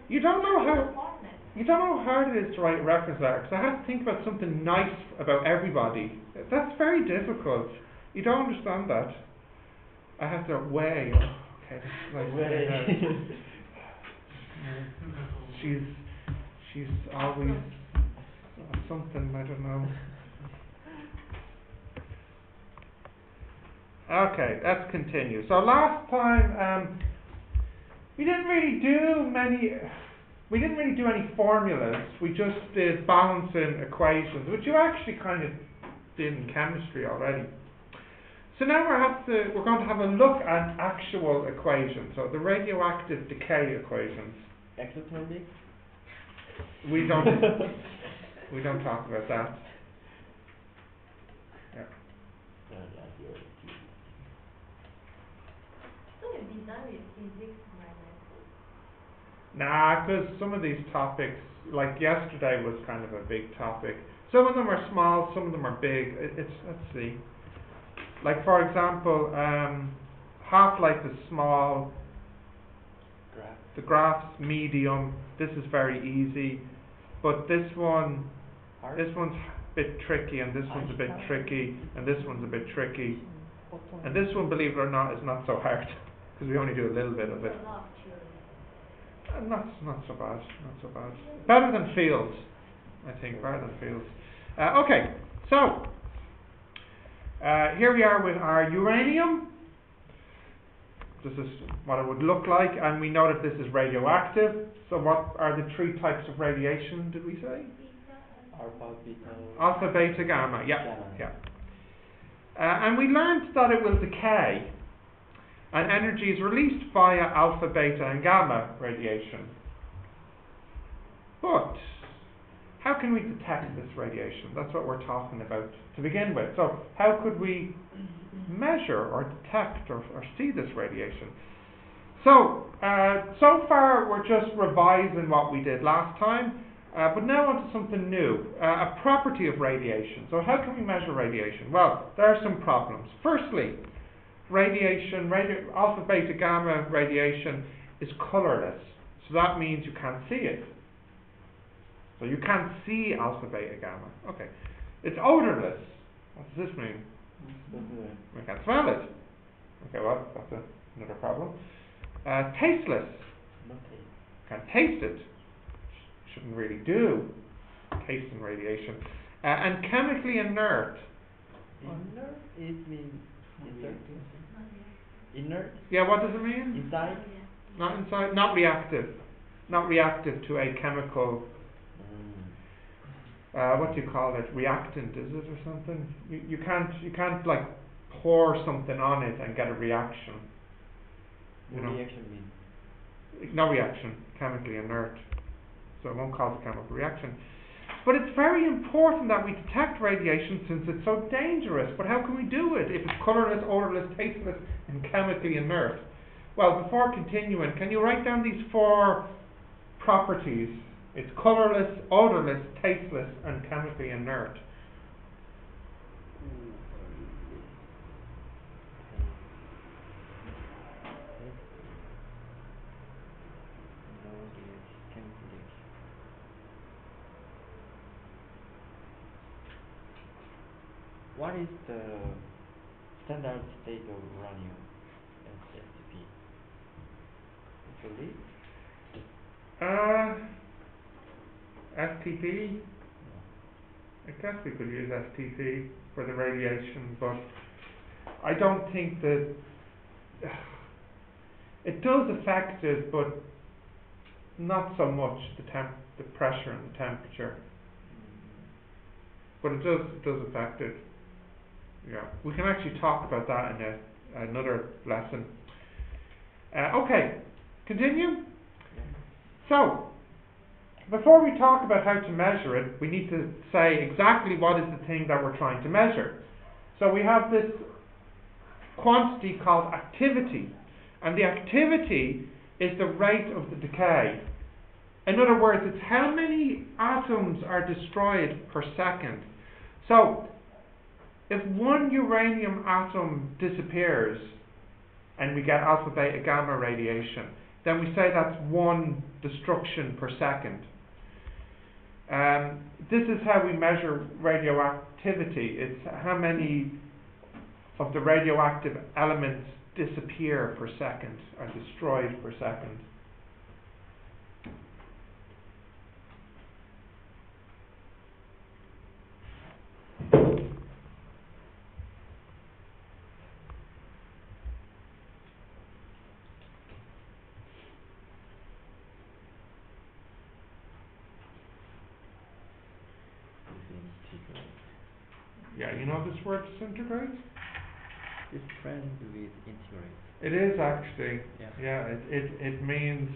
You don't know how hard it is to write a reference letter, because I have to think about something nice about everybody. That's very difficult. You don't understand that. I have to weigh. Okay, this is like she's always something, I don't know. Okay, let's continue. So last time we didn't really do any formulas. We just did balancing equations, which you actually kind of did in chemistry already. So now we're going to have a look at actual equations. So the radioactive decay equations. Exothermic? We don't talk about that. Yeah. Nah, because some of these topics, like yesterday was kind of a big topic. Some of them are small, some of them are big. Let's see. Like for example, half-life is small. The graph's medium. This is very easy, but this one's a bit tricky, and this one's a bit tricky, and this one's a bit tricky, and this one, believe it or not, is not so hard because we only do a little bit of it. Not so bad. Not so bad. Better than fields, I think. Better than fields. Okay, so here we are with our uranium. This is what it would look like, and we know that this is radioactive. So what are the three types of radiation, did we say? Alpha, beta, gamma. Yeah. And we learned that it will decay, and energy is released via alpha, beta, and gamma radiation. But how can we detect this radiation? That's what we're talking about to begin with. So how could we measure or detect or see this radiation? So far we're just revising what we did last time, but now onto something new, a property of radiation. So how can we measure radiation? Well, there are some problems. Firstly, alpha, beta, gamma radiation is colorless. So that means you can't see it. So you can't see alpha, beta, gamma. Okay. It's odorless. What does this mean? We can't smell it. Okay, well, that's another problem. Tasteless. Can't taste it. Shouldn't really do tasting radiation. And chemically inert. Inert? It means inert? Yeah, what does it mean? Inside? Not inside. Not reactive. Not reactive to a chemical. What do you call it? Reactant, is it, or something? You can't like pour something on it and get a reaction. What reaction mean? No reaction. Chemically inert. So it won't cause a chemical reaction. But it's very important that we detect radiation since it's so dangerous. But how can we do it if it's colorless, odorless, tasteless, and chemically inert? Well, before continuing, can you write down these four properties? It's colorless, odorless, tasteless, and chemically inert. What is the standard state of uranium as STP? STP? I guess we could use STP for the radiation, but I don't think that it does affect it, but not so much the pressure and the temperature. But it does affect it. Yeah, we can actually talk about that in another lesson. Okay, continue. So, before we talk about how to measure it, we need to say exactly what is the thing that we're trying to measure. So we have this quantity called activity, and the activity is the rate of the decay. In other words, it's how many atoms are destroyed per second. So, if one uranium atom disappears and we get alpha, beta, gamma radiation, then we say that's 1 destruction per second. This is how we measure radioactivity. It's how many of the radioactive elements disappear per second, or destroyed per second. Yeah, you know this word disintegrate? This friend with integrate. It is actually. Yeah. Yeah, it means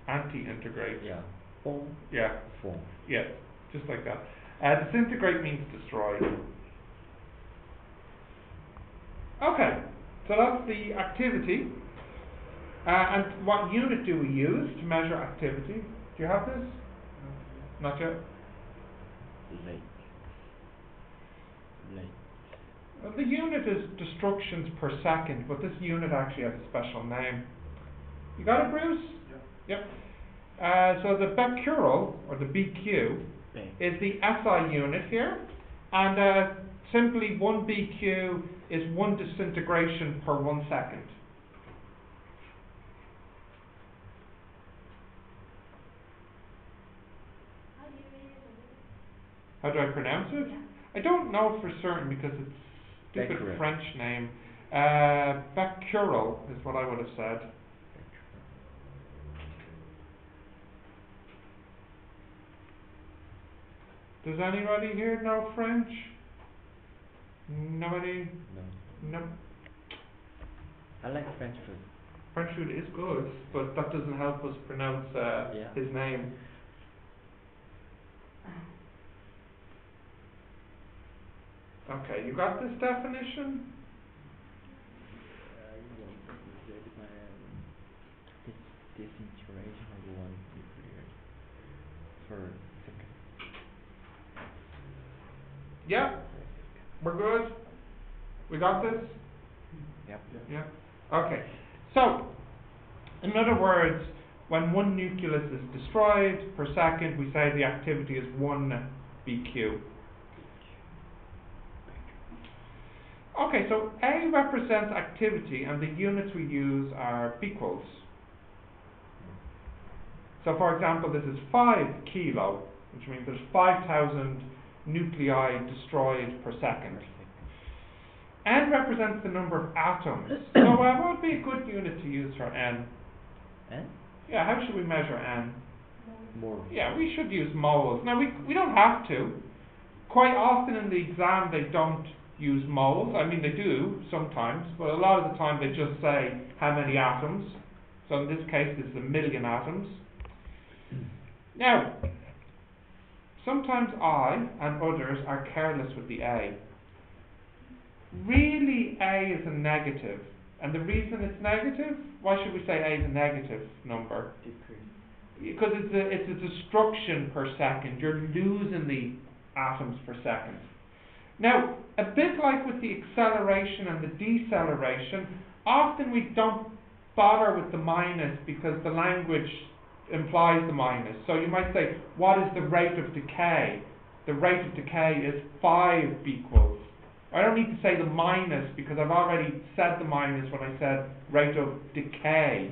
anti-integrate. Yeah. Form. Yeah. Form. Yeah, just like that. Disintegrate means destroy. Okay, so that's the activity. And what unit do we use to measure activity? Do you have this? Not yet? Late. The unit is destructions per second, but this unit actually has a special name. You got it, Bruce? Yep. So the becquerel, or the BQ, is the SI unit here, and simply 1 BQ is 1 disintegration per 1 second. How do I pronounce it? I don't know for certain because it's a stupid Becquerel. French name. Becquerel is what I would have said. Does anybody here know French? Nobody? No. No. I like French food. French food is good, but that doesn't help us pronounce his name. Okay, you got this definition? Disintegration of one nuclear for second. Yeah, we're good. We got this? Yep. Yeah. Okay. So, in other words, when one nucleus is destroyed per second, we say the activity is 1 BQ. Okay, so A represents activity, and the units we use are bequals. So, for example, this is 5 kilo, which means there's 5,000 nuclei destroyed per second. N represents the number of atoms. So what would be a good unit to use for N? N? Yeah, how should we measure N? Moles. Yeah, we should use moles. Now, we don't have to. Quite often in the exam they don't use moles. I mean, they do sometimes, but a lot of the time they just say how many atoms. So in this case, this is 1 million atoms. Now, sometimes I and others are careless with the A. Really, A is a negative. And the reason it's negative, why should we say A is a negative number? Because it's a destruction per second. You're losing the atoms per second. Now, a bit like with the acceleration and the deceleration, often we don't bother with the minus because the language implies the minus. So you might say, what is the rate of decay? The rate of decay is 5 bequals. I don't need to say the minus because I've already said the minus when I said rate of decay.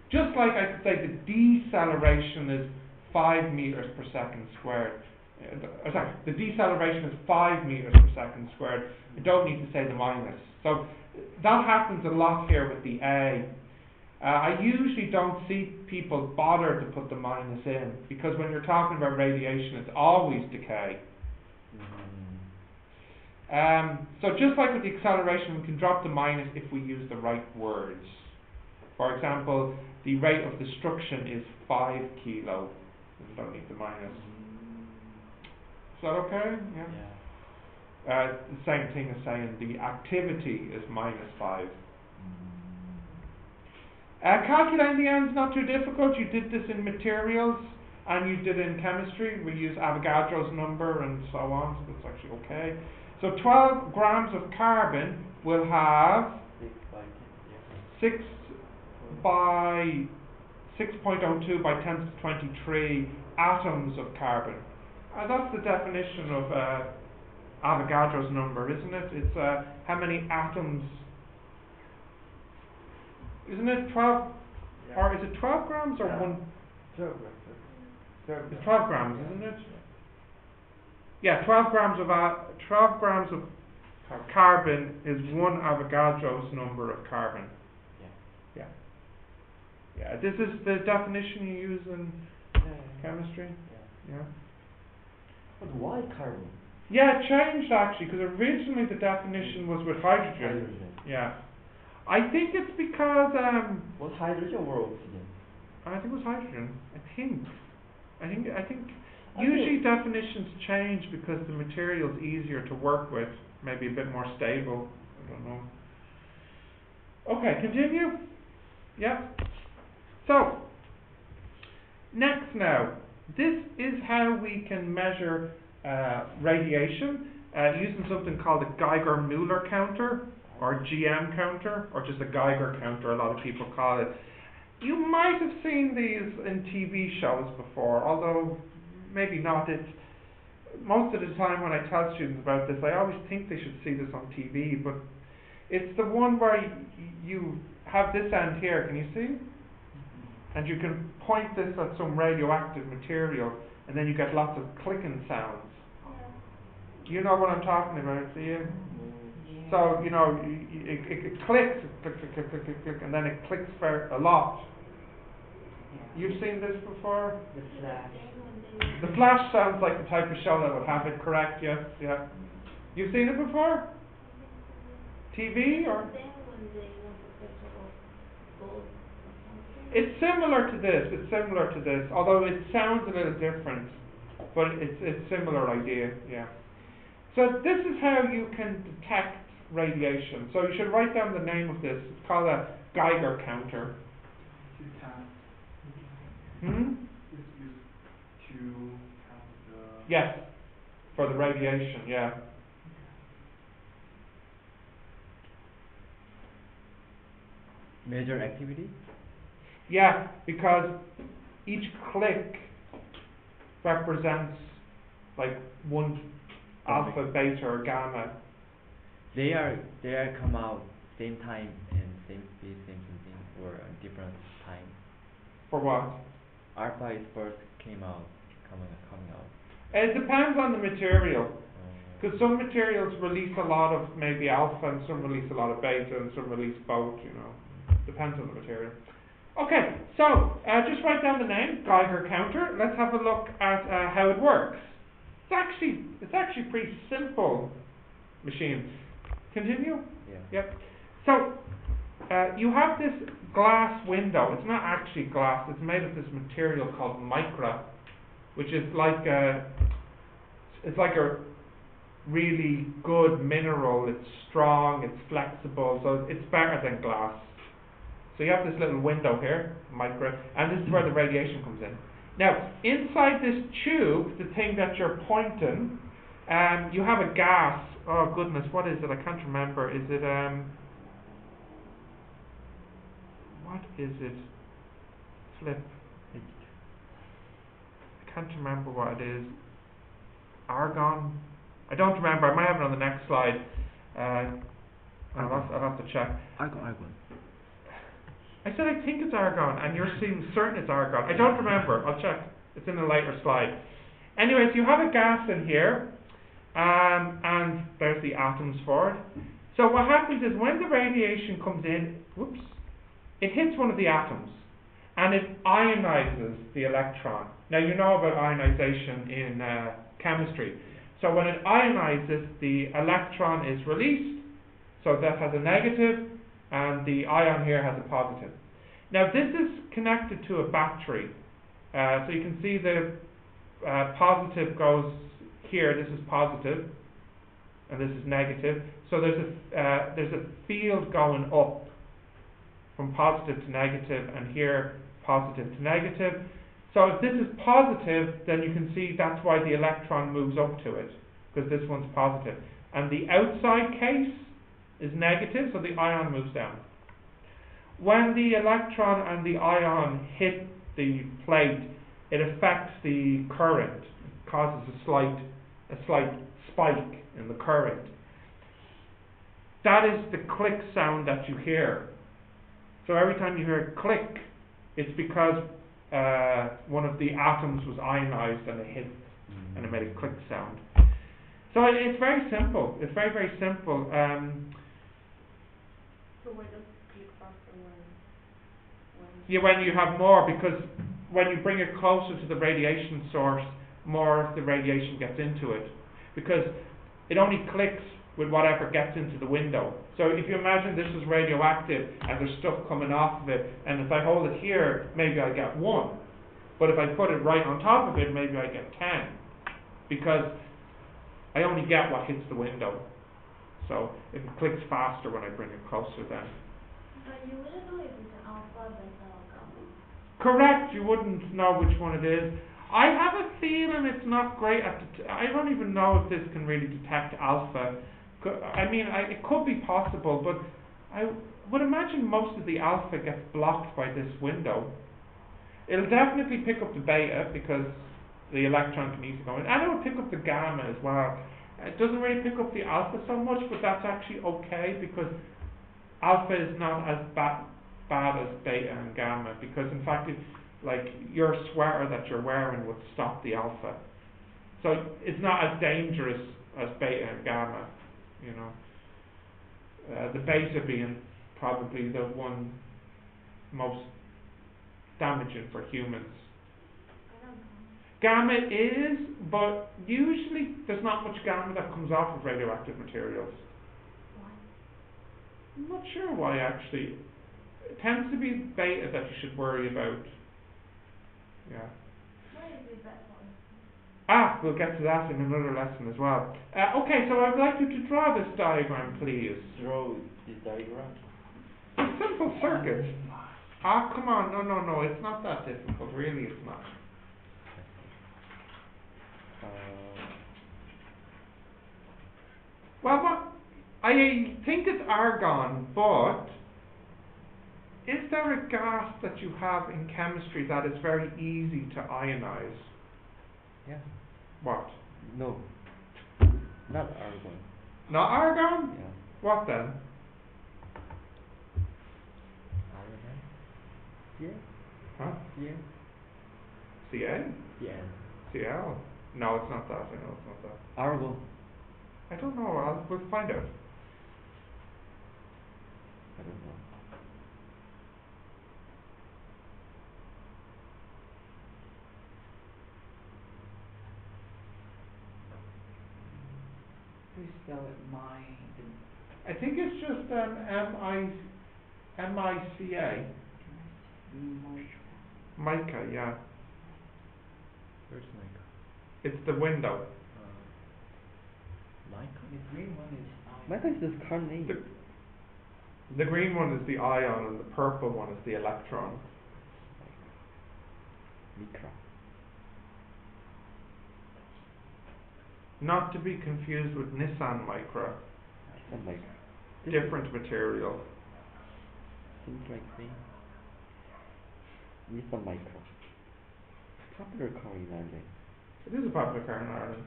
Just like I could say the deceleration is 5 meters per second squared. Sorry, the deceleration is 5 meters per second squared. I don't need to say the minus. So that happens a lot here with the A. I usually don't see people bother to put the minus in because when you're talking about radiation, it's always decay. So just like with the acceleration, we can drop the minus if we use the right words. For example, the rate of destruction is 5 kilo. We don't need the minus. Is that okay? Yeah. The same thing as saying the activity is -5. Calculating the N is not too difficult. You did this in materials and you did it in chemistry. We use Avogadro's number and so on, so that's actually okay. So 12 grams of carbon will have 6 by 6.02 by 10 to the 23 atoms of carbon. That's the definition of Avogadro's number, isn't it? It's how many atoms, isn't it 12, Yeah. or is it 12 grams or Yeah. 1? 12 grams. It's 12 grams, isn't it? Yeah, 12 grams of carbon is 1 Avogadro's number of carbon. Yeah. Yeah, this is the definition you use in chemistry. Yeah. Yeah. But why carbon? Yeah, it changed actually, because originally the definition was with hydrogen. Yeah. I think it's because Was hydrogen or oxygen? I think it was hydrogen. I think I usually definitions change because the material's easier to work with, maybe a bit more stable. I don't know. Okay, continue. Yeah. So next now, this is how we can measure radiation using something called a Geiger-Muller Counter, or GM counter, or just a Geiger counter, a lot of people call it. You might have seen these in TV shows before, although maybe not. It's most of the time when I tell students about this, I always think they should see this on TV, but it's the one where you have this end here, can you see? And you can point this at some radioactive material, and then you get lots of clicking sounds. You know what I'm talking about, do you? So, you know, it clicks, click, click, click, click, click, click, and then it clicks for a lot. You've seen this before? The flash. The flash sounds like the type of show that would have it, correct? Yes, yeah. You've seen it before? TV or? It's similar to this. It's similar to this, although it sounds a little different, but it's similar idea. Yeah. So this is how you can detect radiation. So you should write down the name of this. It's called a Geiger counter. Yes, for the radiation. Yeah. Major activity? Yeah, because each click represents like one alpha, beta, or gamma. They are come out same time and same speed, same something, or a different time. For what? Alpha is first coming out. It depends on the material. Because some materials release a lot of maybe alpha, and some release a lot of beta, and some release both, you know. Depends on the material. Okay, so just write down the name, Geiger counter. Let's have a look at how it works. It's actually pretty simple machine. Continue? Yeah. Yep. So you have this glass window. It's not actually glass. It's made of this material called micra, which is like a really good mineral. It's strong. It's flexible. So it's better than glass. So you have this little window here, micra, and this is where the radiation comes in. Now, inside this tube, the thing that you're pointing, you have a gas. Oh goodness, what is it? I can't remember. Is it what is it? Flip. I can't remember what it is. Argon? I don't remember. I might have it on the next slide. I'll have to check. Argon. I said I think it's argon, and you're seeming certain it's argon. I don't remember. I'll check. It's in a later slide. Anyways, you have a gas in here, and there's the atoms for it. So what happens is when the radiation comes in, it hits one of the atoms, and it ionizes the electron. Now you know about ionization in chemistry. So when it ionizes, the electron is released, so that has a negative, and the ion here has a positive. Now this is connected to a battery. So you can see the positive goes here, this is positive, and this is negative. So there's a field going up from positive to negative, and here positive to negative. So if this is positive, then you can see that's why the electron moves up to it, because this one's positive. And the outside case is negative, so the ion moves down. When the electron and the ion hit the plate, it affects the current, it causes a slight spike in the current. That is the click sound that you hear. So every time you hear a click, it's because one of the atoms was ionized and it hit and it made a click sound. So it's very simple. It's very, very simple. So why does it click faster when Yeah, when you have more, because when you bring it closer to the radiation source, more of the radiation gets into it. Because it only clicks with whatever gets into the window. So if you imagine this is radioactive and there's stuff coming off of it, and if I hold it here, maybe I get 1. But if I put it right on top of it, maybe I get 10. Because I only get what hits the window. So it clicks faster when I bring it closer then. But you wouldn't know if it's an alpha, beta, or gamma? Correct, you wouldn't know which one it is. I have a feeling it's not great at I don't even know if this can really detect alpha. I mean, it could be possible, but I would imagine most of the alpha gets blocked by this window. It'll definitely pick up the beta because the electron can easily go in, and it will pick up the gamma as well. It doesn't really pick up the alpha so much, but that's actually okay because alpha is not as bad as beta and gamma, because in fact like your sweater that you're wearing would stop the alpha. So it's not as dangerous as beta and gamma, you know. The beta being probably the one most damaging for humans. I don't know. Gamma is, but usually there's not much gamma that comes off of radioactive materials. Why? I'm not sure why actually. It tends to be beta that you should worry about. Yeah. Why is it bad for us? We'll get to that in another lesson as well. Okay, so I'd like you to draw this diagram, please. Draw this diagram. Simple circuit. Come on, no, it's not that difficult, really it's not. Well, I think it's argon, but is there a gas that you have in chemistry that is very easy to ionize? Yeah. What? No. Not argon. Not argon? Yeah. What then? Argon? Yeah. Huh? Yeah. Ca? Yeah. Cl? No, it's not that. I know it's not that. Argon. I don't know. We'll find out. I don't know. We spell it I think it's just M-I-C-A. Mica, yeah. Where's mica? It's the window. Mica? The green one is Mica is just carbonate. The green one is the ion and the purple one is the electron. Micra. Not to be confused with Nissan Micra. It's not mica. Different material. Seems like me. Nissan Micra. Popular car in Ireland. It is a popular car in Ireland.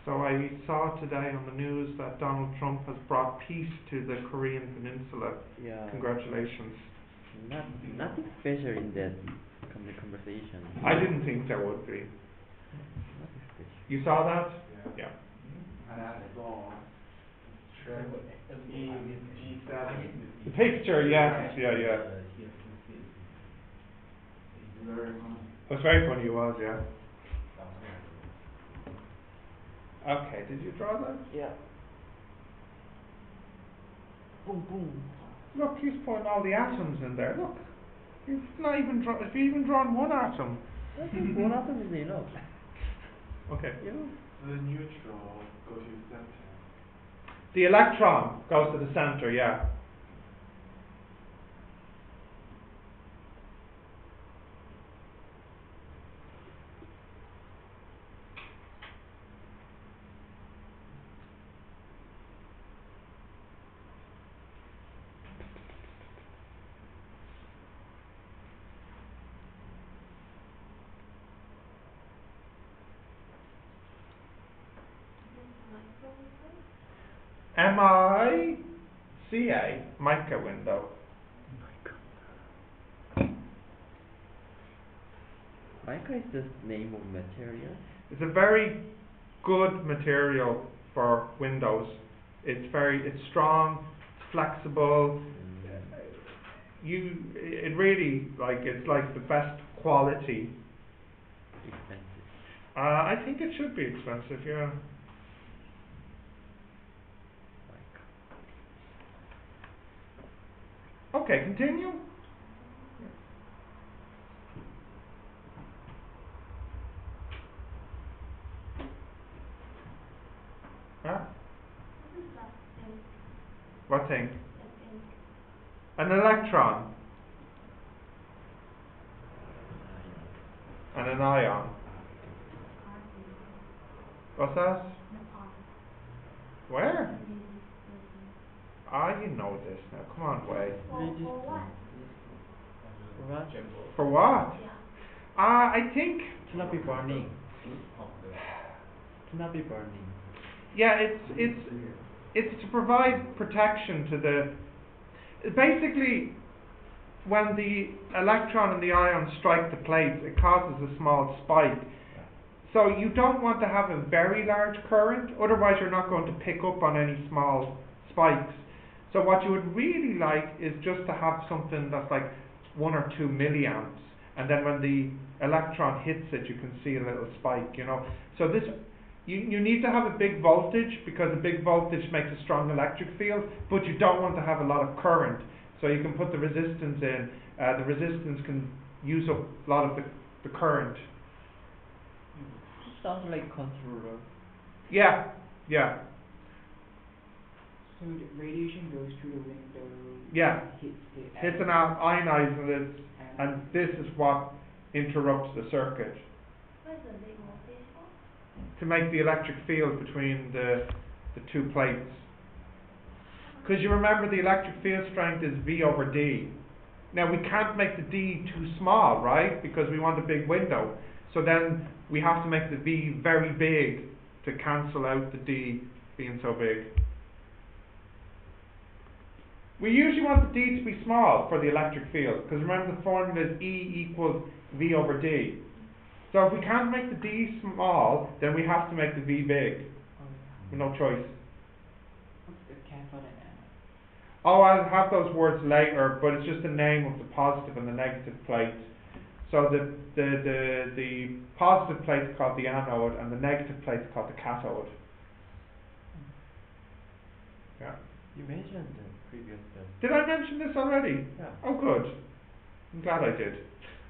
So I saw today on the news that Donald Trump has brought peace to the Korean peninsula. Yeah. Congratulations. Nothing special in that conversation. I didn't think there would be. Nothing special. You saw that? Yeah. The picture, yes, yeah. It was very funny, it was, yeah. Okay, did you draw that? Yeah. Boom, boom. Look, he's putting all the atoms in there. Look, he's not even if you even drawn one atom. One atom is enough. Okay. Yeah. The neutral goes to the center. The electron goes to the center, yeah. M-I-C-A, mica window. Mica is the name of material. It's a very good material for windows. It's strong, it's flexible. It really, it's like the best quality. Expensive. I think it should be expensive, yeah. Mica. Okay, continue. Huh? What is that thing? What thing? That thing. An electron and an ion. What's that? Where? You know this now. Come on, Wade. For what? For what? For what? Yeah. I think. To not be burning. To not be burning. Yeah, it's to provide protection to the. Basically, when the electron and the ion strike the plates, it causes a small spike. So you don't want to have a very large current, otherwise you're not going to pick up on any small spikes. So what you would really like is just to have something that's like 1 or 2 milliamps, and then when the electron hits it, you can see a little spike, So this, you need to have a big voltage, because a big voltage makes a strong electric field, but you don't want to have a lot of current. So you can put the resistance in. The resistance can use up a lot of the current. Sounds like controller. Yeah. So the radiation goes through the window. Yeah. Hits the ionizes it, and this is what interrupts the circuit. What is the big voltage for? To make the electric field between the two plates. Because you remember the electric field strength is V over D. Now we can't make the D too small, right? Because we want a big window. So then we have to make the V very big to cancel out the D being so big. We usually want the D to be small for the electric field, because remember the formula is E equals V over D. So if we can't make the D small, then we have to make the V big. With no choice. What's the cathode and anode? I'll have those words later, but it's just the name of the positive and the negative plate. So the positive plate is called the anode, and the negative plate is called the cathode. Yeah. You mentioned the previous Did I mention this already? Yeah. Oh, good. I'm glad I did.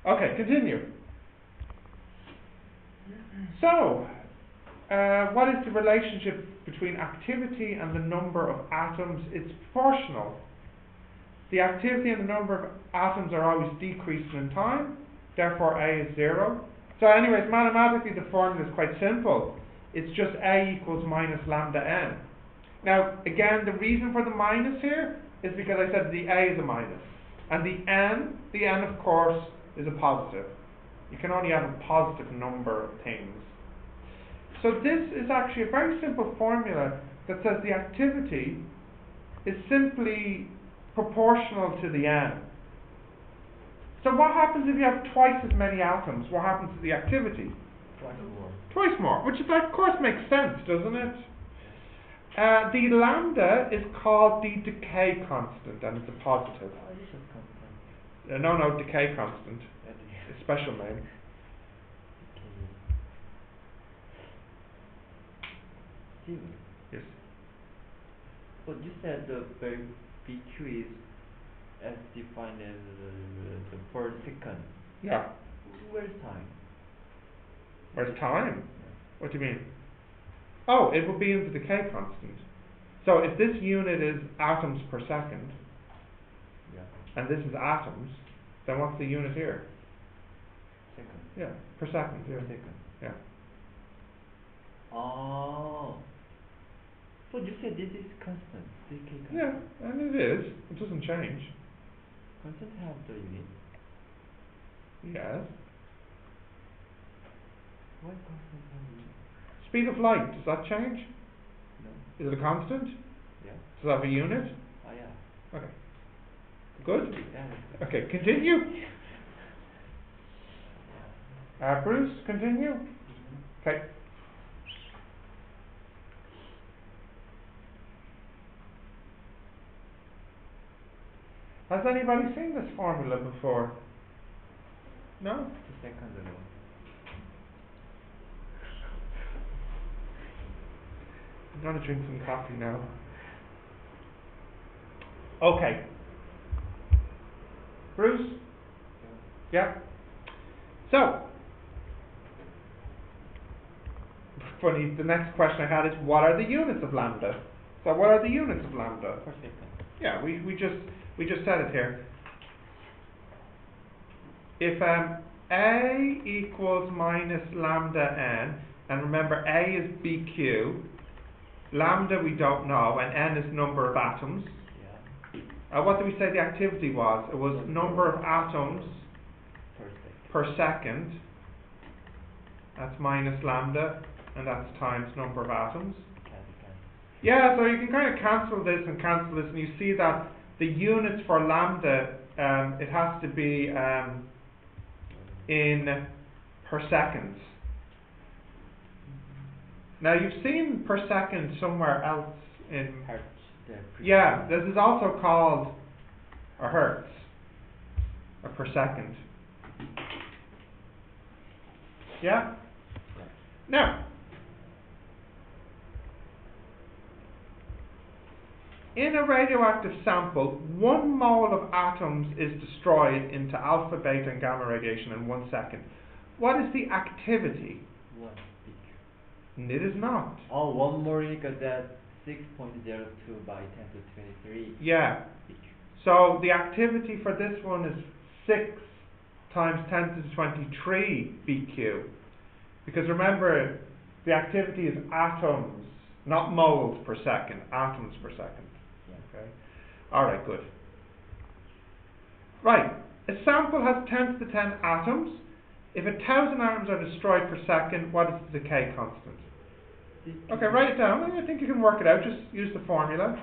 Okay, continue. So, what is the relationship between activity and the number of atoms? It's proportional. The activity and the number of atoms are always decreasing in time, therefore A is 0. So anyways, mathematically the formula is quite simple. It's just A equals minus lambda n. Now, again, the reason for the minus here is because I said the A is a minus. And the n of course is a positive. You can only have a positive number of things. So this is actually a very simple formula that says the activity is simply proportional to the n. So what happens if you have twice as many atoms? What happens to the activity? Twice more. Twice more, which is, of course makes sense, doesn't it? The lambda is called the decay constant, and it's a positive. Addition constant. No, decay constant. Addition. A special name. Steven, Yes. but you said the BQ is as defined as the per second. Yeah. Where's time? Where's time? What do you mean? Oh, it will be in the decay constant. So if this unit is atoms per second, Yeah. and this is atoms, then what's the unit here? Second. Yeah, per second. Per Yeah. second. Yeah. Oh. So you said this is constant. Decay constant. Yeah, and it is. It doesn't change. Constant have the unit. Yes. Why constant have unit? Speed of light, does that change? No. Is it a constant? Does it have a unit? Oh yeah. Okay. Good. Yeah. Okay, continue. Bruce, continue. Okay. Has anybody seen this formula before? No? 2 seconds ago. I'm gonna drink some coffee now. Okay. Bruce? Yeah? So, funny, the next question I had is, what are the units of lambda? So what are the units of lambda? Per second. Yeah, we just said it here. If A equals minus lambda n, and remember A is BQ, lambda we don't know, and n is number of atoms. Yeah. What did we say the activity was? It was number of atoms Per second. per second. That's minus lambda, and that's times number of atoms. Yeah, so you can kind of cancel this, and you see that the units for lambda, it has to be in per seconds. Now you've seen per second somewhere else in... Hertz. Yeah, this is also called a hertz, or per second. Yeah? Now, in a radioactive sample, 1 mole of atoms is destroyed into alpha, beta, and gamma radiation in 1 second. What is the activity? 1 peak. It is not. Oh, 1 more equals that 6.02 by 10 to 23. Yeah. Peak. So the activity for this one is 6 times 10 to the 23 BQ. Because remember, the activity is atoms, not moles per second, atoms per second. Yeah. Okay. Alright, good. Right. A sample has 10 to the 10 atoms. If 1,000 atoms are destroyed per second, what is the decay constant? Okay, write it down. I think you can work it out. Just use the formula.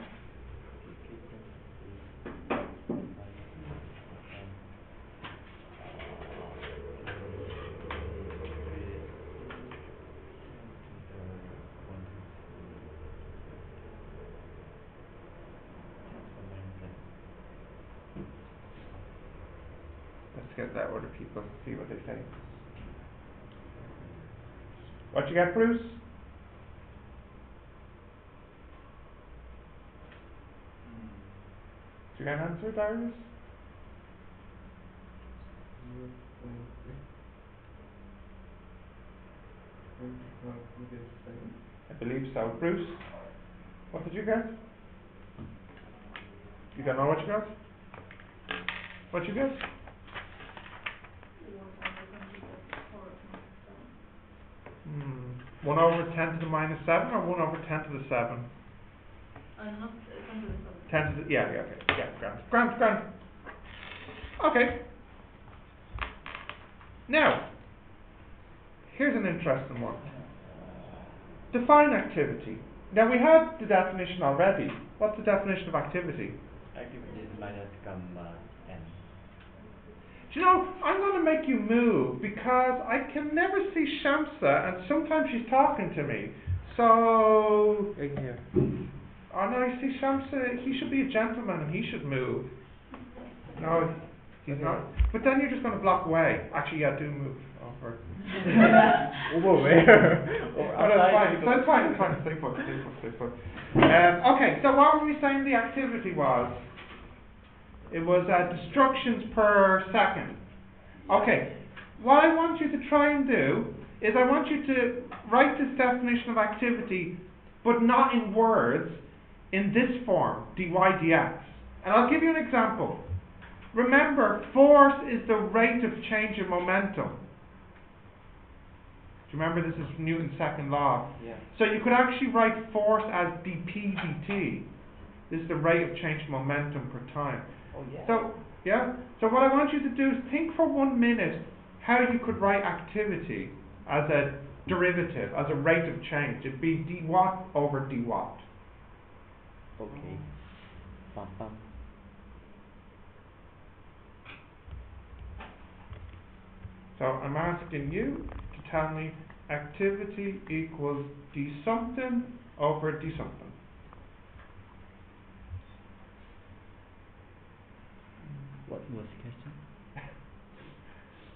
Let's get that order, people. See what they say. What you got, Bruce? Did you get an answer, Darius? I believe so. Bruce, what did you get? You don't know what you got? What you get? 1 over 10 to the minus 7 or 1 over 10 to the 7? Not 10 to the, yeah, okay. Yeah, grand. Okay. Now, here's an interesting one. Define activity. Now, we had the definition already. What's the definition of activity? Activity is minus gamma n. Do you know, I'm going to make you move because I can never see Shamsa, and sometimes she's talking to me. So... Right here. Oh no, you see Shamsa, he should be a gentleman and he should move. No, he's not. But then you're just going to block away. Actually, yeah, do move over. Over where? That's fine. Stay put. Okay, so what were we saying the activity was? It was destructions per second. Okay, what I want you to try and do is I want you to write this definition of activity, but not in words, in this form, dy dx. And I'll give you an example. Remember, force is the rate of change in momentum. Do you remember this is Newton's second law? Yeah. So you could actually write force as dp dt. This is the rate of change in momentum per time. Oh yeah. So what I want you to do is think for 1 minute how you could write activity as a derivative, as a rate of change. It'd be d watt over d watt. Okay. Pam pam. So I'm asking you to tell me activity equals d something over d something. What was the question?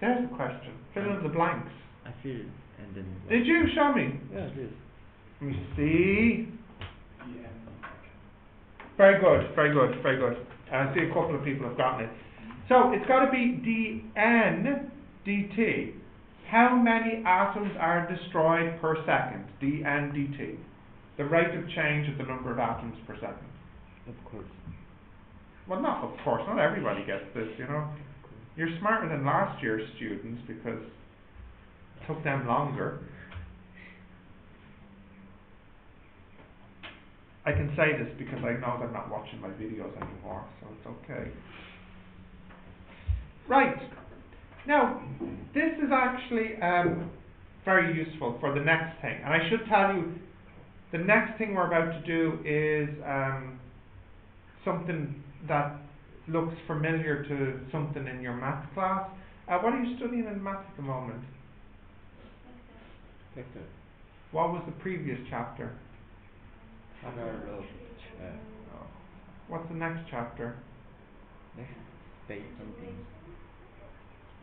There's the question. Fill in the blanks. I feel it, and then. Did you show me? Yeah, it is. Let me see. EN. Very good, very good, very good. I see a couple of people have gotten it. So it's got to be dn dt. How many atoms are destroyed per second? dn dt. The rate of change of the number of atoms per second. Of course. Well, not of course, not everybody gets this, you know. You're smarter than last year's students because it took them longer. I can say this because I know they're not watching my videos anymore, so it's okay. Right. Now, this is actually very useful for the next thing. And I should tell you, the next thing we're about to do is something that looks familiar to something in your math class. What are you studying in math at the moment? Vector. What was the previous chapter? What's the next chapter? Next space something.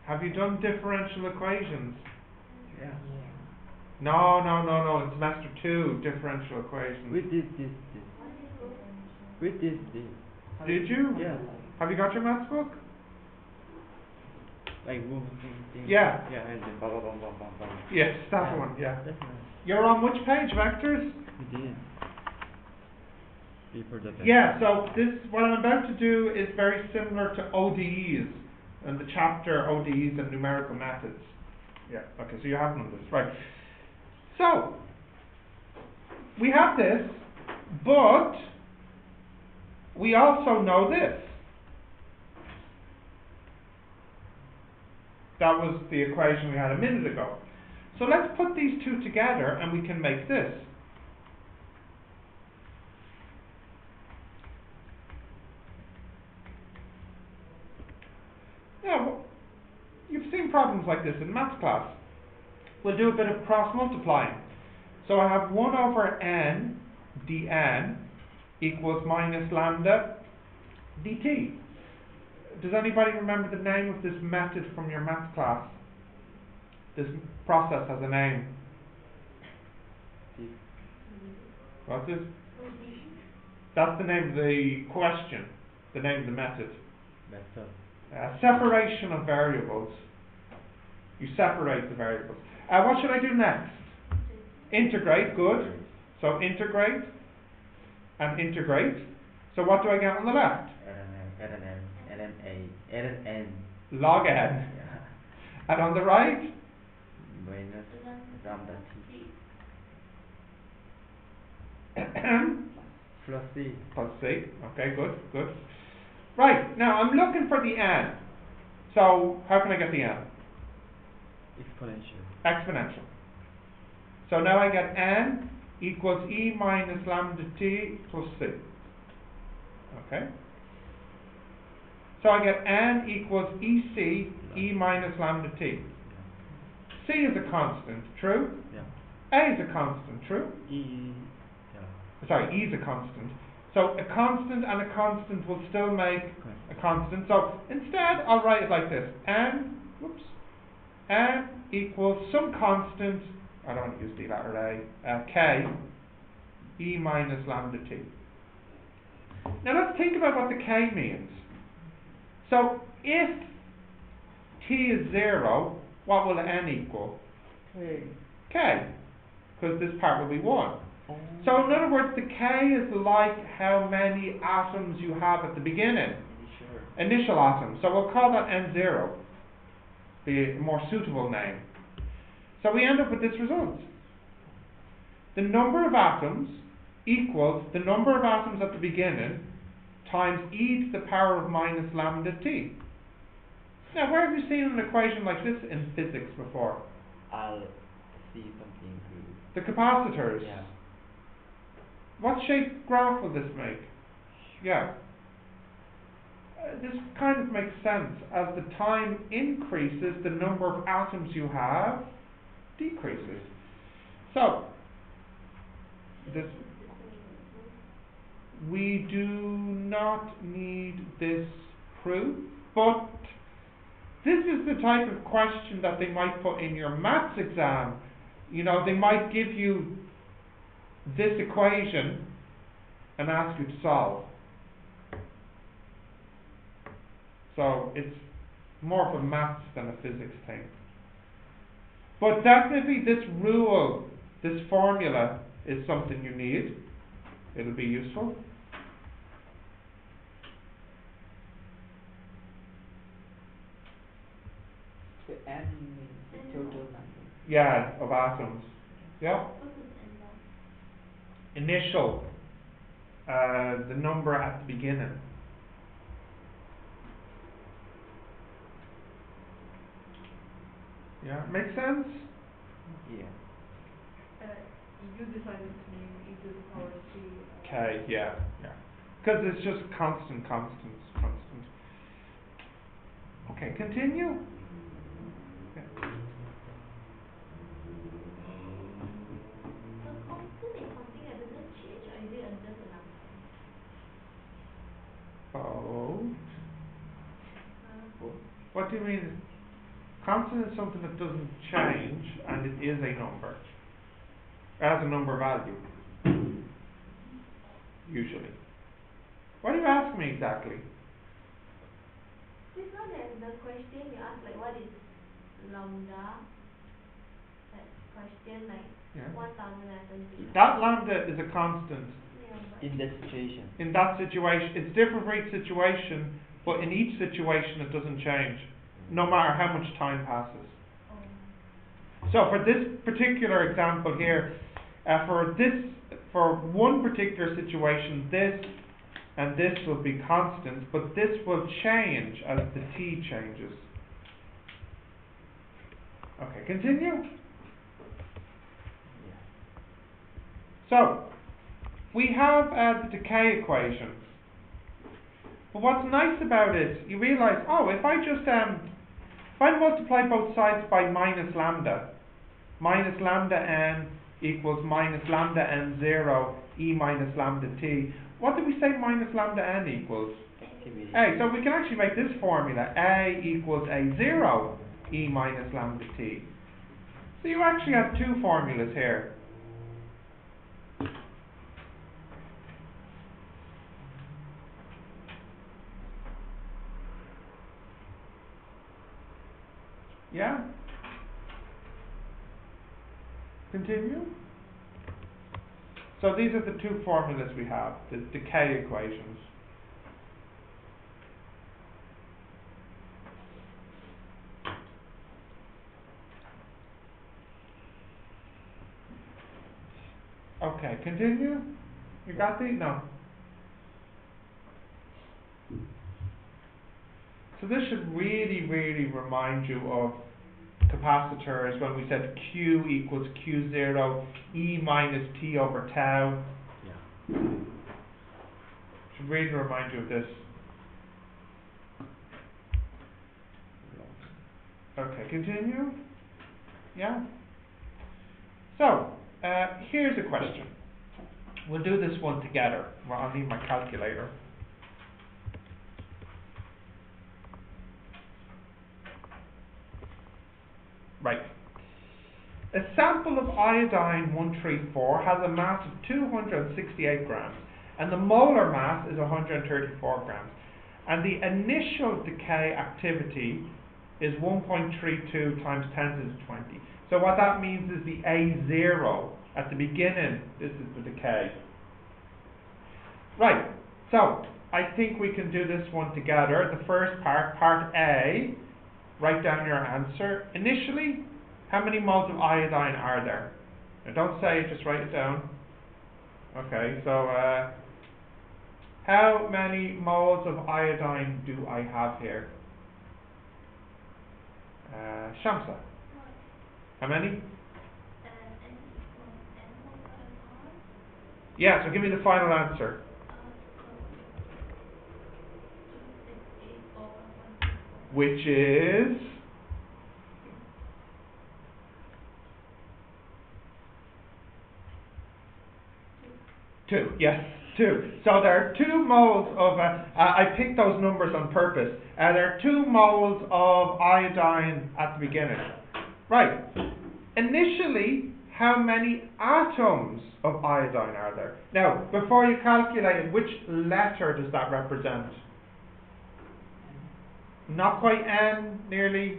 Have you done differential equations? Yeah. No, in semester 2, differential equations. We did this. We did this. Did you? Yeah. Have you got your maths book? Like moving thing. Yeah. Yeah, and then blah blah blah blah blah blah. Yes, that one, yeah. That's nice. You're on which page, vectors? We did. Before the Yeah, so what I'm about to do is very similar to ODEs, and the chapter ODEs and numerical methods. Yeah, okay, so you have none of this, right. So, we have this, but we also know this. That was the equation we had a minute ago. So let's put these two together and we can make this. Yeah, well, you've seen problems like this in maths class. We'll do a bit of cross multiplying. So I have 1 over n dn equals minus lambda dt. Does anybody remember the name of this method from your maths class? This process has a name. What's it? That's the name of the question, the name of the method. Separation of variables. You separate the variables. What should I do next? Integrate, good. So integrate and integrate. So what do I get on the left? Log n. Yeah. And on the right? Minus lambda t. Plus c. Plus c. Okay, good. Right, now I'm looking for the n. So how can I get the n? Exponential. Exponential. So now I get n equals e minus lambda t plus c. Okay. So I get n equals ec e minus lambda t. C is a constant, true? Yeah. A is a constant, true? E. Sorry, E is a constant. So a constant and a constant will still make a constant. So instead, I'll write it like this. N equals some constant, I don't want to use D letter A, K, E minus lambda T. Now let's think about what the K means. So if T is 0, what will N equal? K. Because this part will be 1. So in other words, the K is like how many atoms you have at the beginning. Initial atoms. So we'll call that N0. Be a more suitable name. So we end up with this result. The number of atoms equals the number of atoms at the beginning times e to the power of minus lambda t. Now, where have you seen an equation like this in physics before? I'll see something good. The capacitors. Yeah. What shape graph will this make? Yeah. This kind of makes sense. As the time increases, the number of atoms you have decreases. So, this, we do not need this proof, but this is the type of question that they might put in your maths exam. You know, they might give you this equation and ask you to solve. So it's more of a maths than a physics thing. But definitely this rule, this formula, is something you need. It'll be useful. The N means the total number. Yeah, of atoms. Yeah. What is N1? Initial, the number at the beginning. Yeah, makes sense? Yeah. You decided to mean e to the power c. Okay, yeah. Because it's just constant. Okay, continue. Yeah. So constant is something that doesn't change, or is it just a number? Oh. Uh, What do you mean? Constant is something that doesn't change, and it is a number. It has a number value. Usually. What are you asking me exactly? This one that the question you ask, like what is lambda? That question, like Yeah. 1070. That lambda is a constant. Yeah, but In that situation. In that situation, it's different for each situation, but in each situation it doesn't change, no matter how much time passes. So for this particular example here, for one particular situation, this and this will be constant, but this will change as the t changes. Okay, continue. Yeah. So we have the decay equation. But what's nice about it, you realise, if I multiply both sides by minus lambda n equals minus lambda n0 e minus lambda t. What did we say minus lambda n equals? Activity. A. So we can actually make this formula. A equals A0 e minus lambda t. So you actually have two formulas here. Yeah? Continue. So these are the two formulas we have, the decay equations. Okay, continue. You got these? No. So this should really, really remind you of capacitors when we said Q equals Q0 E minus T over tau. Yeah. Should really remind you of this. Okay, continue. Yeah? So, here's a question. We'll do this one together. Well, I'll need my calculator. Right. A sample of iodine 134 has a mass of 268 grams, and the molar mass is 134 grams. And the initial decay activity is 1.32 times 10 to the 20. So what that means is the A0 at the beginning, this is the decay. Right, so I think we can do this one together. The first part, part A, write down your answer. Initially, how many moles of iodine are there? Now don't say it, just write it down. Okay, so how many moles of iodine do I have here? Shamsa. How many? N equals N over R. Yeah, so give me the final answer. which is 2. Yes, 2. So there are 2 moles of, I picked those numbers on purpose. There are 2 moles of iodine at the beginning. Right. Initially, how many atoms of iodine are there? Now, before you calculate it, which letter does that represent? Not quite N, nearly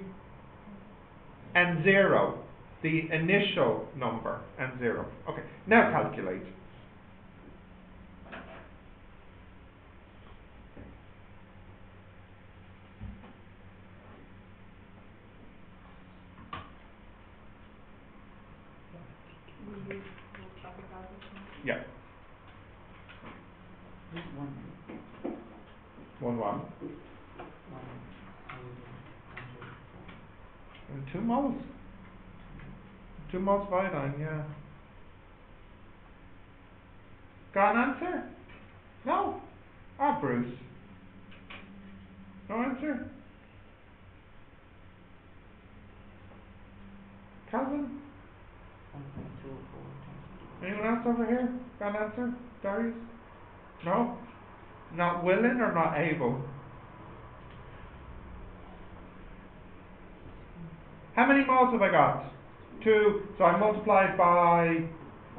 N0, the initial number, N0. Okay, now calculate. We use the traffic hazards. Yeah. This one. 1, 1. One iodine, 104. And 2 moles. 2 moles of iodine, yeah. Got an answer? No? Ah, Bruce. No answer? Calvin? 1.24 times. Anyone else over here? Got an answer? Darius? No? Not willing or not able? How many moles have I got? 2. So I multiplied by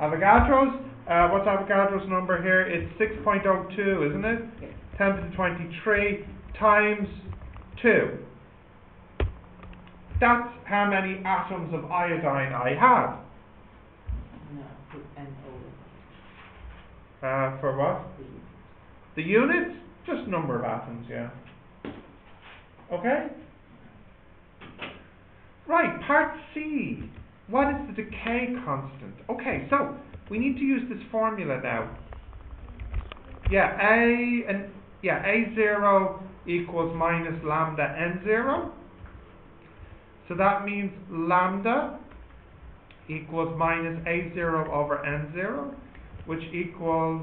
Avogadro's. What's Avogadro's number here? It's 6.02, isn't it? Yes. 10 to the 23 times 2. That's how many atoms of iodine I have. No, put NO. For what? The The unit? Just number of atoms, yeah. Okay? Right, part C. What is the decay constant? Okay, so we need to use this formula now. Yeah, A0 equals minus lambda N0. So that means lambda equals minus A0 over N0, which equals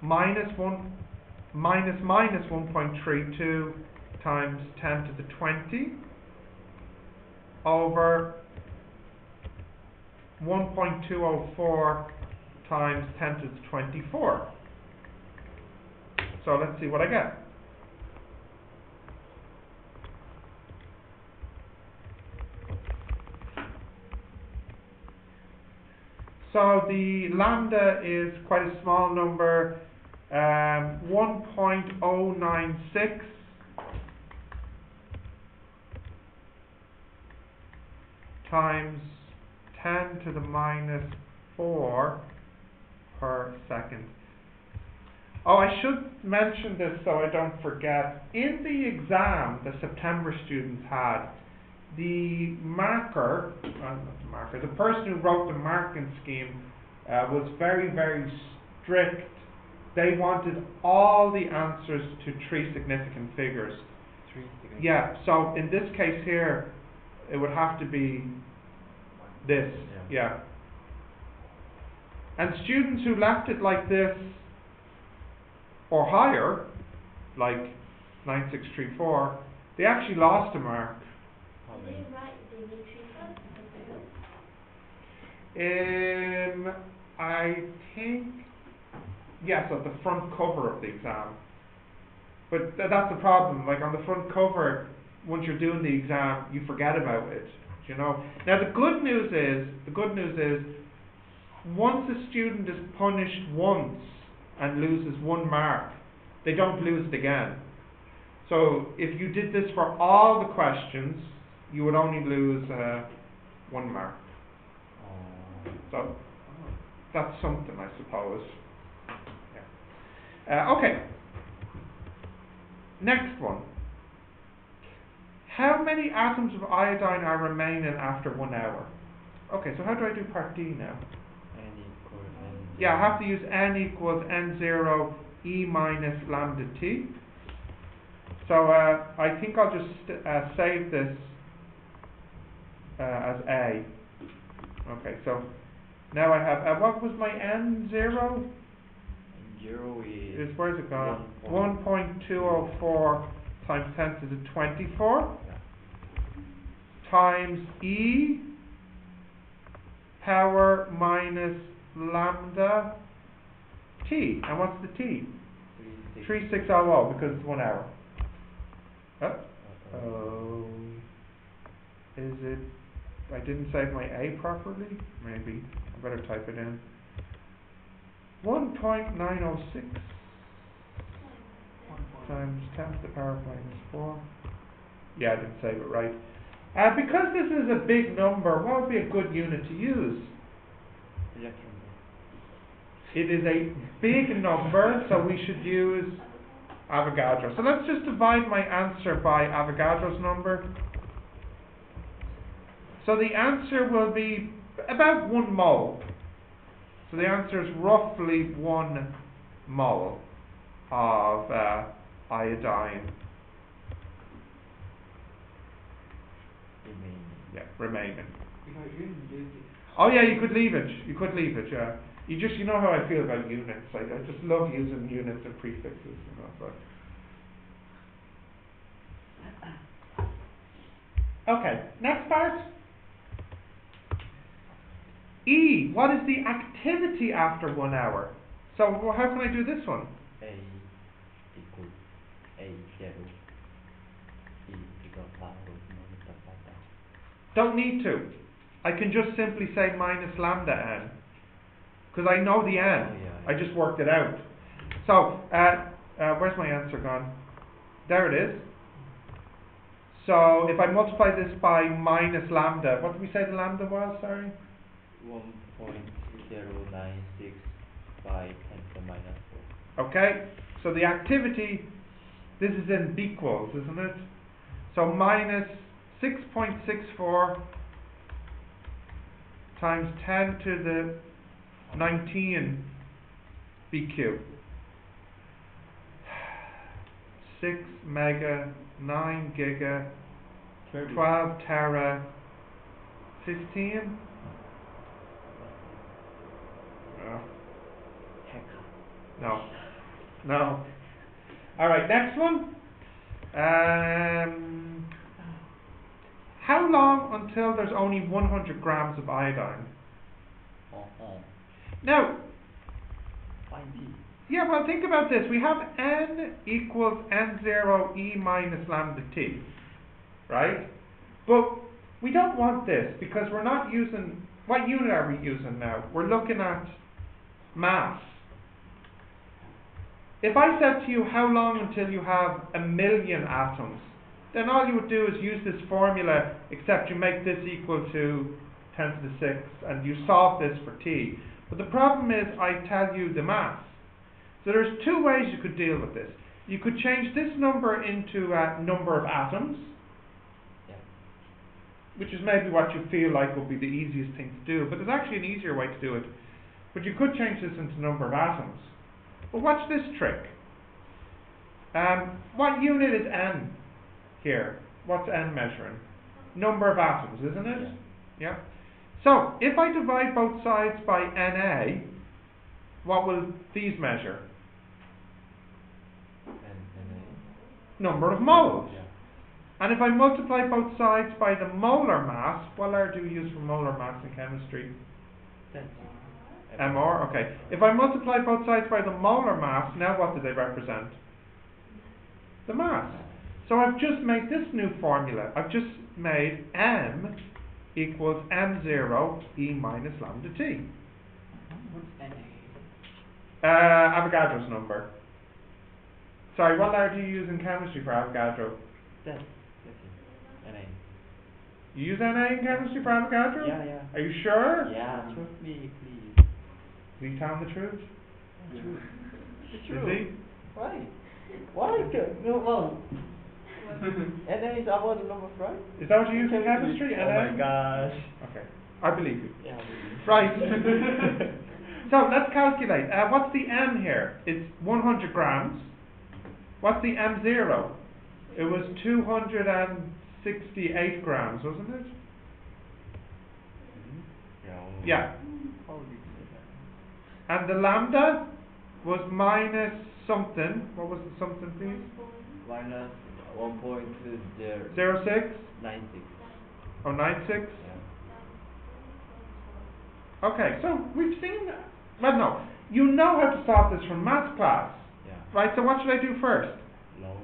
minus 1.32 times 10 to the 20 over 1.204 times 10 to the 24. So let's see what I get. So the lambda is quite a small number, 1.096 times 10 to the minus 4 per second. Oh, I should mention this so I don't forget. In the exam the September students had, the the person who wrote the marking scheme was very, very strict. They wanted all the answers to 3 significant figures. 3 significant. Yeah, so in this case here, it would have to be this, yeah. And students who left it like this, or higher, like 9634, they actually lost a mark. Did they write the matrix first? I think, yes, at the front cover of the exam. But that's the problem. Like on the front cover, once you're doing the exam, you forget about it. You know. Now the good news is, once a student is punished once and loses 1 mark, they don't lose it again. So if you did this for all the questions, you would only lose 1 mark. So that's something, I suppose. Yeah. Okay. Next one. How many atoms of iodine are remaining after 1 hour? Okay, so how do I do part D now? N equals N0. Yeah, I have to use N equals N0 E minus lambda T. So I think I'll just save this as A. Okay, so now I have, what was my N0? 0 is Where's it gone? 1.204 1.204 times 10 to the 24 Yeah. times E power minus lambda T. And what's the T? 3600 because it's 1 hour. Oh. Oh. Is it? I didn't save my A properly? Maybe. I better type it in. 1.906 times 10 to the power minus 4. Yeah, I didn't save it right. Because this is a big number, what would be a good unit to use? Electron. It is a big number, so we should use Avogadro. So let's just divide my answer by Avogadro's number. So the answer will be about 1 mole. So the answer is roughly 1 mole of iodine. Remaining. Oh yeah, you could leave it. You could leave it. Yeah. You know how I feel about units. I just love using units and prefixes. You know. So. Okay. Next part. E. What is the activity after 1 hour? So how can I do this one? A equals A0. E equals power multiplied by that. Don't need to. I can just simply say minus lambda n. Because I know the n. Oh, yeah. I just worked it out. So, where's my answer gone? There it is. So, if I multiply this by minus lambda, what did we say the lambda was, sorry? 1.096 by 10 to the minus 4. Okay, so the activity, this is in equals, isn't it? So minus 6.64 times 10 to the 19 BQ. 6 mega, 9 giga, 12 tera, 15? No. No. Alright, next one. How long until there's only 100 grams of iodine? Now, yeah, well, think about this. We have n equals n0 e minus lambda t, right? But we don't want this because we're not using, what unit are we using now? We're looking at mass. If I said to you, how long until you have 1,000,000 atoms, then all you would do is use this formula, except you make this equal to 10 to the 6, and you solve this for t. But the problem is, I tell you the mass. So there's 2 ways you could deal with this. You could change this number into a number of atoms, which is maybe what you feel like will be the easiest thing to do, but there's actually an easier way to do it. But you could change this into number of atoms. But watch this trick. What unit is n here? What's n measuring? Number of atoms, isn't it? Yeah. So, if I divide both sides by Na, what will these measure? Number of moles. Yeah. And if I multiply both sides by the molar mass, what letter do we use for molar mass in chemistry? MR, okay. If I multiply both sides by the molar mass, now what do they represent? The mass. So I've just made this new formula. I've just made M equals M0 E minus lambda T. What's NA? Avogadro's number. Sorry, what letter do you use in chemistry for Avogadro? That's NA. You use Na in chemistry for Avogadro? Yeah. Are you sure? Yeah, trust me, please. Is he telling the truth? It's Is he? Why? Why? No, well. NA is our number, right? Is that what you use in chemistry? Oh Na? my gosh. Okay, I believe you. Yeah, I believe. Right. So let's calculate. What's the M here? It's 100 grams. What's the M0? It was 268 grams, wasn't it? Yeah. How did you say that? And the lambda was minus something. What was the something, please? Minus 1.0696. 06? Oh, 96? Yeah. Okay, so we've seen that. Well, no. You know how to solve this from maths class. Yeah. Right, so what should I do first? Log.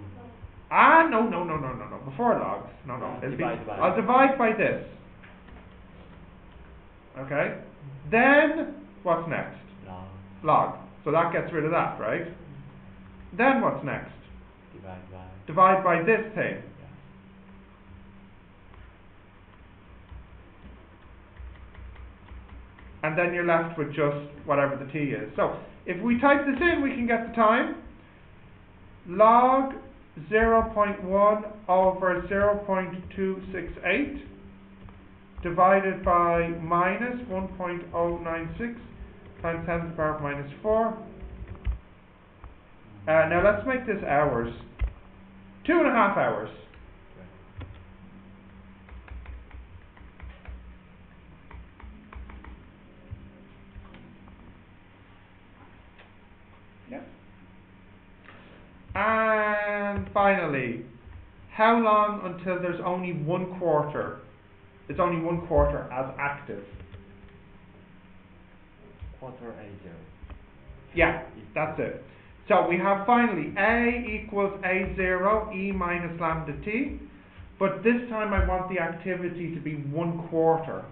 No. Before logs. No. It'll Divide by. I'll divide by this. Okay? Then, what's next? Log. Log. So that gets rid of that, right? Then what's next? Divide by. Divide by this thing. Yeah. And then you're left with just whatever the t is. So, if we type this in, we can get the time. Log 0.1 over 0.268 divided by minus 1.096 times 10 to the power of minus 4. Now let's make this hours. 2.5 hours. Yep. And finally, how long until there's only 1/4? It's only 1/4 as active. Quarter A0. Yeah, that's it. So we have finally A equals A0 E minus lambda T, but this time I want the activity to be 1/4.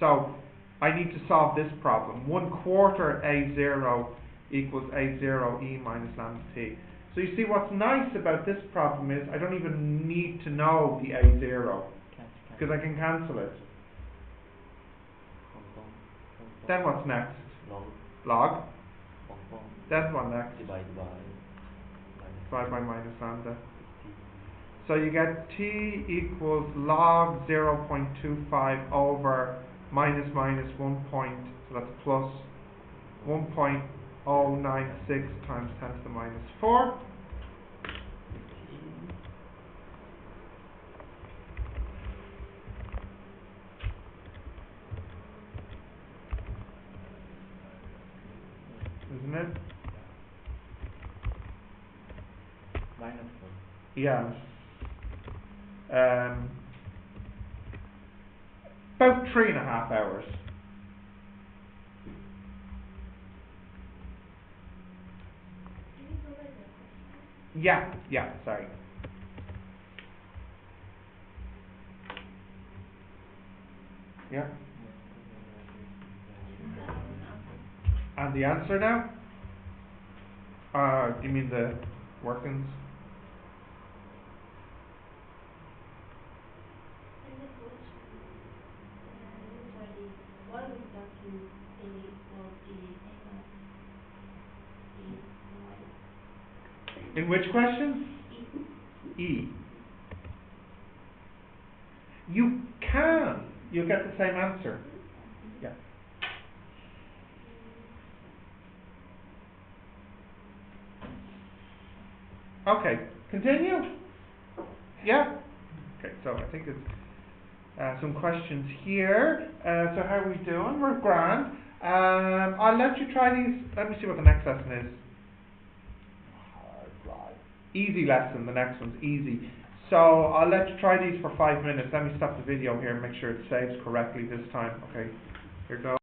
So I need to solve this problem. 1/4 A0 equals A0 E minus lambda T. So you see what's nice about this problem is I don't even need to know the A0 because I can cancel it. Then what's next? Log. Then what next? Divide by. Divide by minus lambda. So you get t equals log 0.25 over minus 1 point, so that's plus 1.096 times 10 to the minus 4. Isn't it? Minus 4. Yeah. About 3.5 hours. Yeah, sorry. Yeah. And the answer now? You mean the workings? In which question? E. You can. You'll get the same answer. Yeah. Okay, continue? Yeah? Okay, so I think it's some questions here. So how are we doing? We're grand. I'll let you try these. Let me see what the next lesson is. Easy lesson, the next one's easy. So I'll let you try these for 5 minutes. Let me stop the video here and make sure it saves correctly this time. Okay, here goes.